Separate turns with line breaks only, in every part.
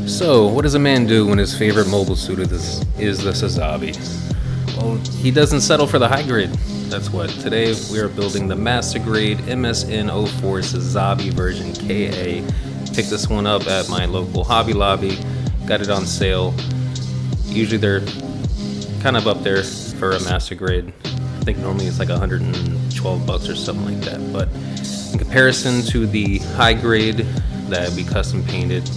So, what does a man do when his favorite mobile suit is the Sazabi? Well, he doesn't settle for the high grade. That's what. Today we are building the master grade MSN-04 Sazabi version KA. Picked this one up at my local Hobby Lobby. Got it on sale. Usually they're kind of up there for a master grade. I think normally it's like $112 or something like that. But in comparison to the high grade that we custom painted,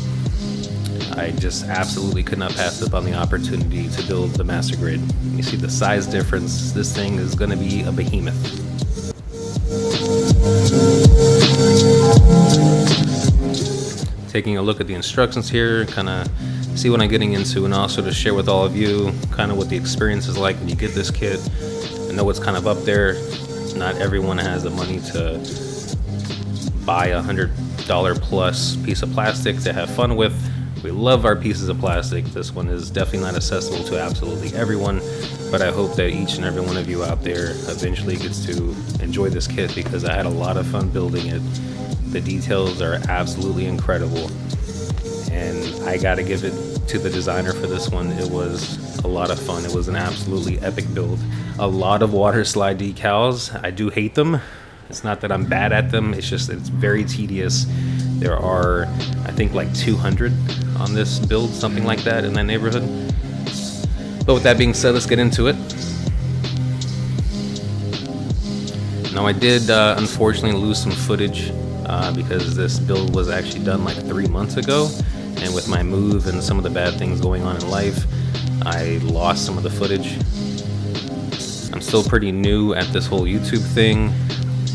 I just absolutely could not pass up on the opportunity to build the master grade. You see the size difference. This thing is going to be a behemoth. Taking a look at the instructions here, kind of see what I'm getting into, and also to share with all of you kind of what the experience is like when you get this kit. I know what's kind of up there. Not everyone has the money to buy a $100 plus piece of plastic to have fun with. We love our pieces of plastic. This one is definitely not accessible to absolutely everyone, but I hope that each and every one of you out there eventually gets to enjoy this kit, because I had a lot of fun building it. The details are absolutely incredible, and I gotta give it to the designer for this one. It was a lot of fun. It was an absolutely epic build. A lot of water slide decals. I do hate them. It's not that I'm bad at them, it's just it's very tedious. There are, I think, like 200 on this build, something like that, in that neighborhood. But with that being said, let's get into it. Now, I did unfortunately lose some footage because this build was actually done like 3 months ago, and with my move and some of the bad things going on in life, I lost some of the footage. I'm still pretty new at this whole YouTube thing,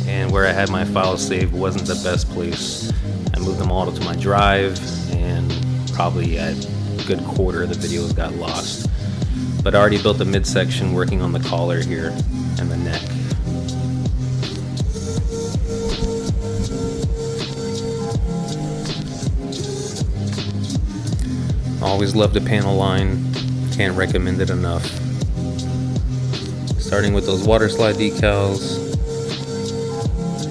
and where I had my files saved wasn't the best place. I moved them all to my drive, and probably a good quarter of the videos got lost. But I already built the midsection, working on the collar here and the neck. Always love the panel line, can't recommend it enough. Starting with those water slide decals.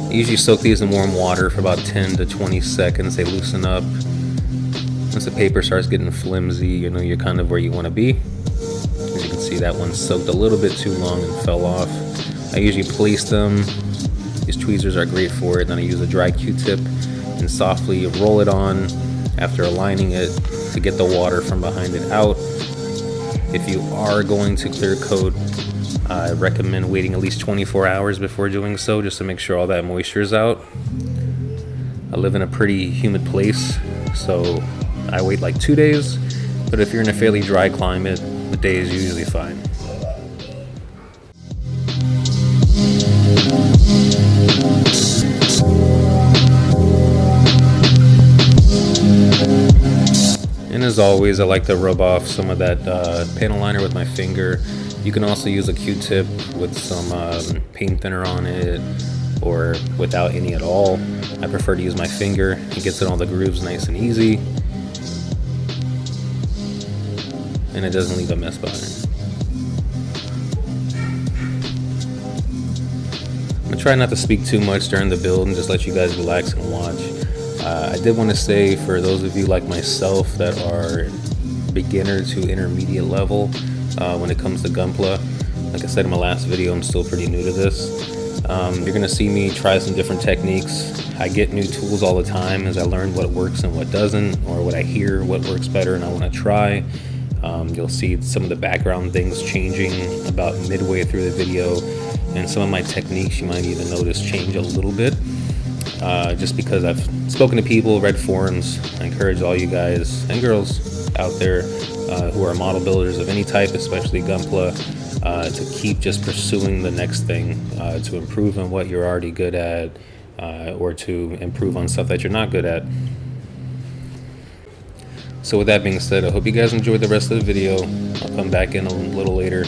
I usually soak these in warm water for about 10 to 20 seconds. They loosen up. Once the paper starts getting flimsy, you know you're kind of where you want to be. As you can see, that one soaked a little bit too long and fell off. I usually place them. These tweezers are great for it. Then I use a dry Q-tip and softly roll it on after aligning it to get the water from behind it out. If you are going to clear coat, I recommend waiting at least 24 hours before doing so, just to make sure all that moisture is out. I live in a pretty humid place, so I wait like 2 days, but if you're in a fairly dry climate, the day is usually fine. And as always, I like to rub off some of that panel liner with my finger. You can also use a Q-tip with some paint thinner on it, or without any at all. I prefer to use my finger. It gets in all the grooves nice and easy, and it doesn't leave a mess behind. I'm gonna try not to speak too much during the build and just let you guys relax and watch. I did want to say, for those of you like myself that are beginner to intermediate level when it comes to Gunpla, like I said in my last video, I'm still pretty new to this. You're gonna see me try some different techniques. I get new tools all the time as I learn what works and what doesn't, or what I hear what works better and I want to try. You'll see some of the background things changing about midway through the video, and some of my techniques you might even notice change a little bit. Just because I've spoken to people, read forums. I encourage all you guys and girls out there who are model builders of any type, especially Gunpla, to keep just pursuing the next thing, to improve on what you're already good at, or to improve on stuff that you're not good at. So with that being said, I hope you guys enjoyed the rest of the video. I'll come back in a little later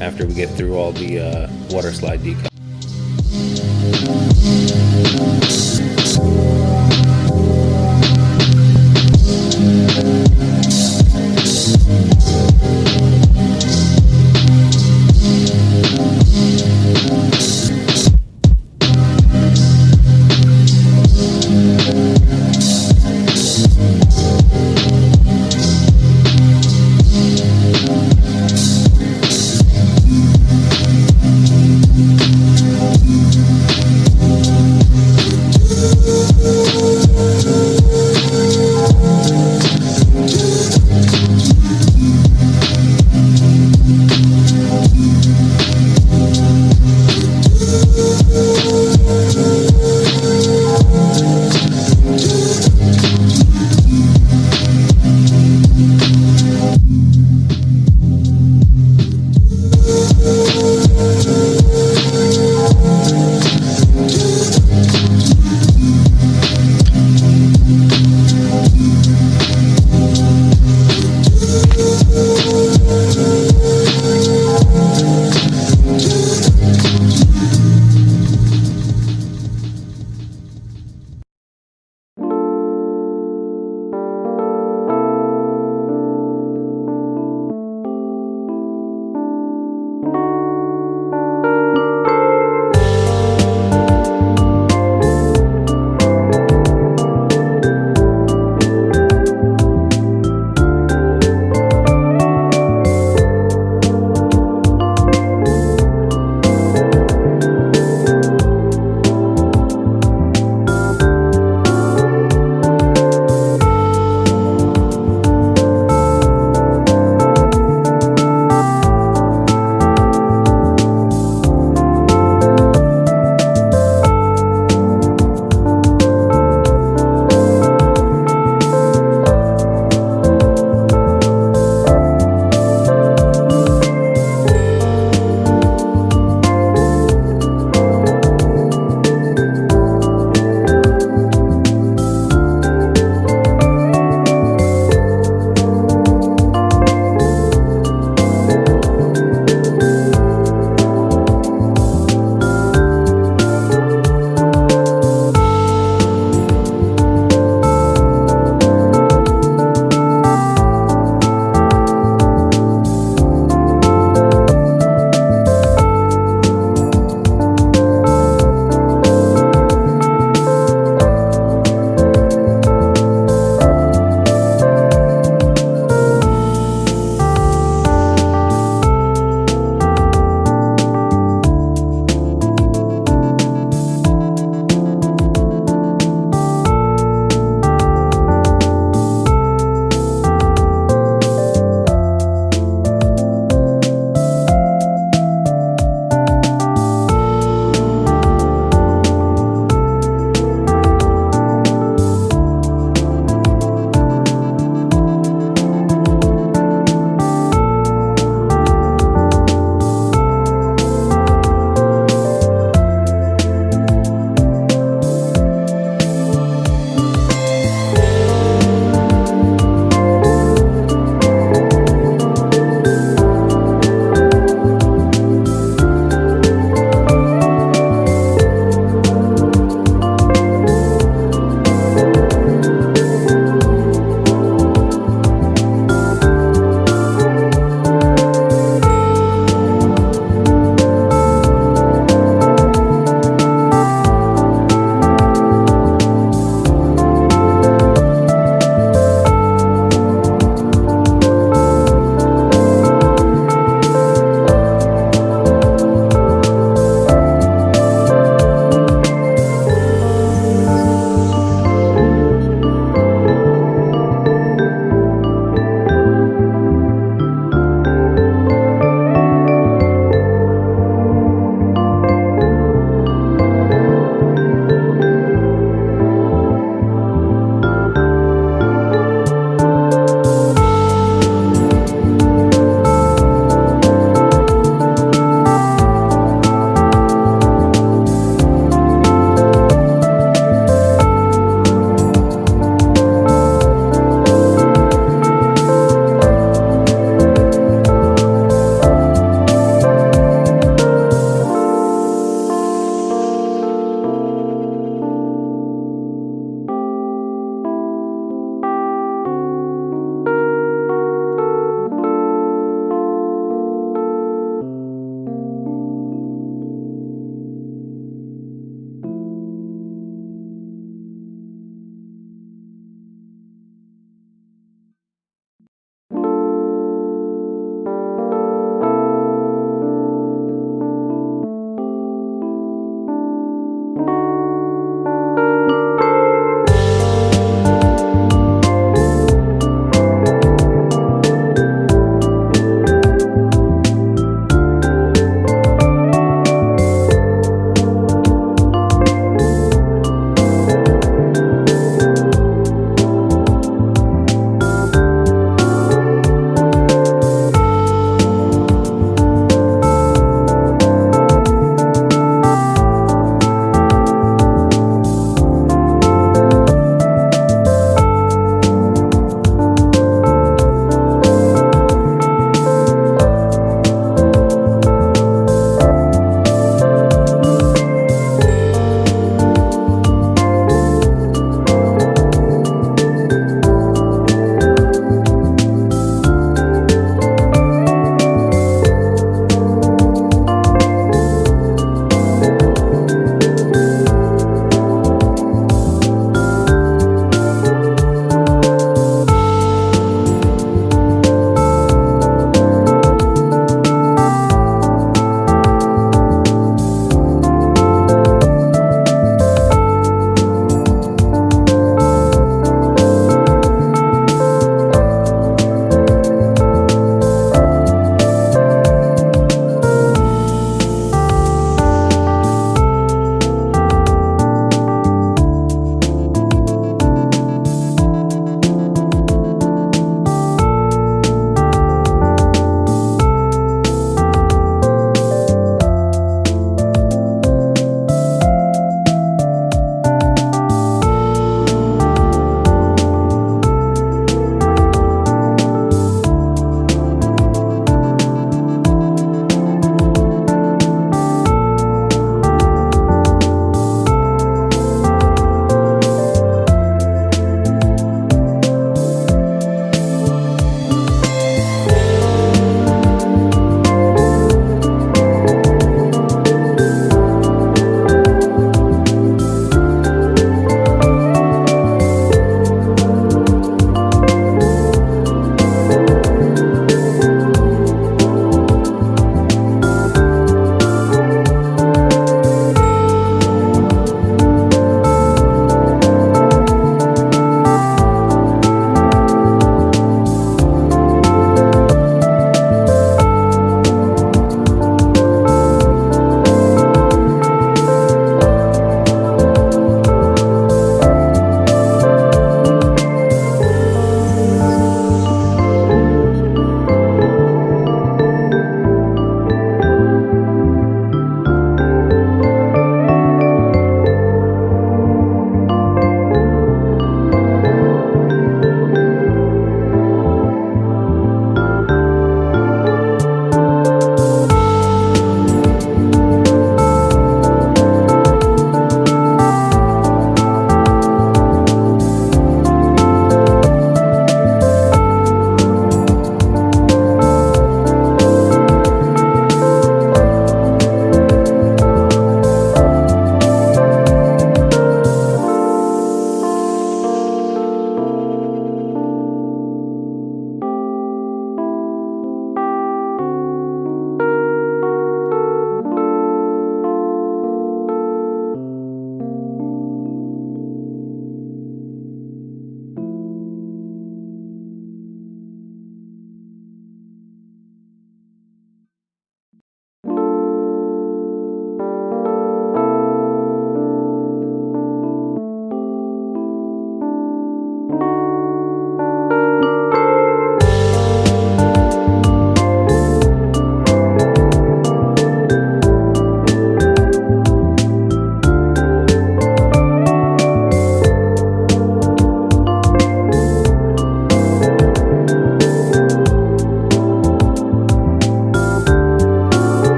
after we get through all the water slide decals.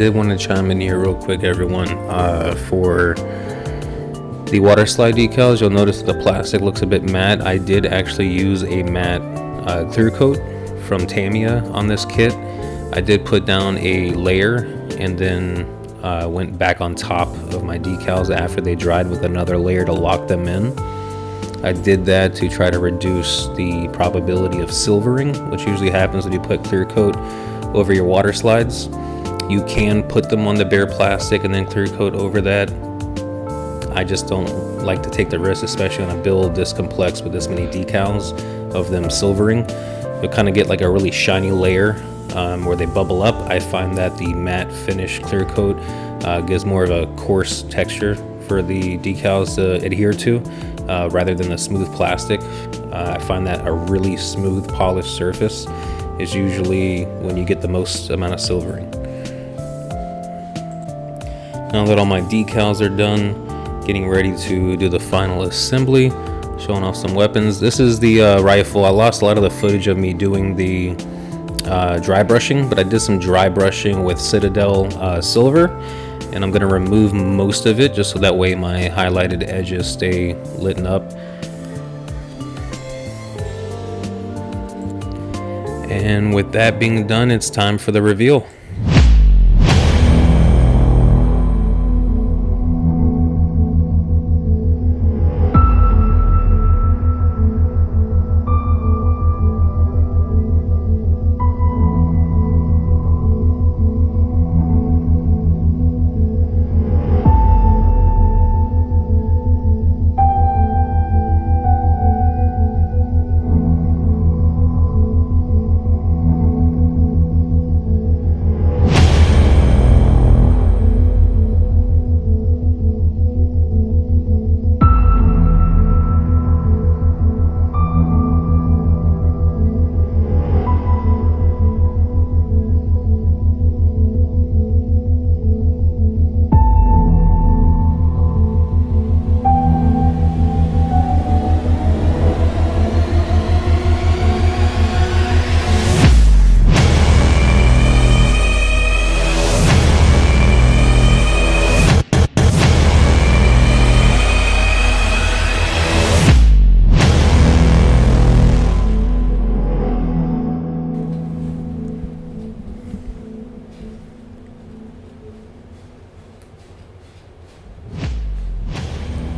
did want to chime in here real quick, everyone. For the water slide decals, you'll notice the plastic looks a bit matte. I did actually use a matte clear coat from Tamiya on this kit. I did put down a layer and then went back on top of my decals after they dried with another layer to lock them in. I did that to try to reduce the probability of silvering, which usually happens when you put clear coat over your water slides. You can put them on the bare plastic and then clear coat over that. I just don't like to take the risk, especially on a build this complex with this many decals, of them silvering. You'll kind of get like a really shiny layer where they bubble up. I find that the matte finish clear coat gives more of a coarse texture for the decals to adhere to rather than the smooth plastic. I find that a really smooth polished surface is usually when you get the most amount of silvering. Now that all my decals are done, getting ready to do the final assembly, showing off some weapons. This is the rifle. I lost a lot of the footage of me doing the dry brushing, but I did some dry brushing with Citadel silver, and I'm going to remove most of it just so that way my highlighted edges stay lit up. And with that being done, it's time for the reveal.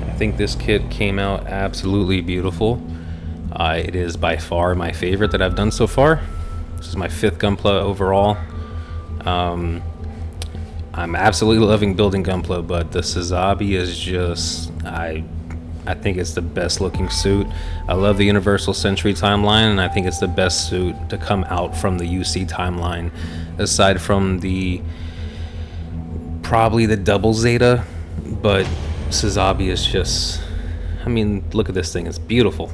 I think this kit came out absolutely beautiful. It is by far my favorite that I've done so far. This is my 5th Gunpla overall. I'm absolutely loving building Gunpla, but the Sazabi is just, I think it's the best looking suit. I love the Universal Century timeline, and I think it's the best suit to come out from the UC timeline, aside from probably the double Zeta, but Sazabi is just, I mean, look at this thing, it's beautiful.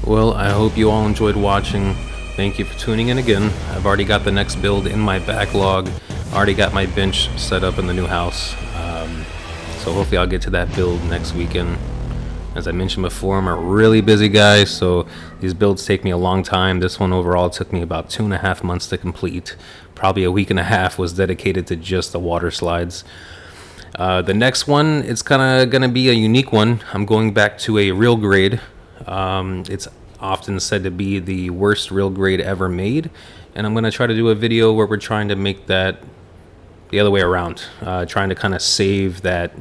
Well, I hope you all enjoyed watching. Thank you for tuning in again. I've already got the next build in my backlog. Already got my bench set up in the new house. So hopefully I'll get to that build next weekend. As I mentioned before, I'm a really busy guy, so these builds take me a long time. This one overall took me about 2.5 months to complete. Probably a week and a half was dedicated to just the water slides. The next one, it's kind of going to be a unique one. I'm going back to a real grade. It's often said to be the worst real grade ever made, and I'm going to try to do a video where we're trying to make that the other way around, trying to kind of save that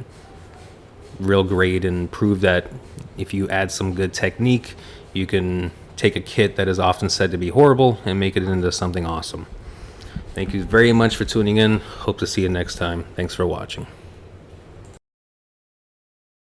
real grade and prove that if you add some good technique, you can take a kit that is often said to be horrible and make it into something awesome. Thank you very much for tuning in. Hope to see you next time. Thanks for watching.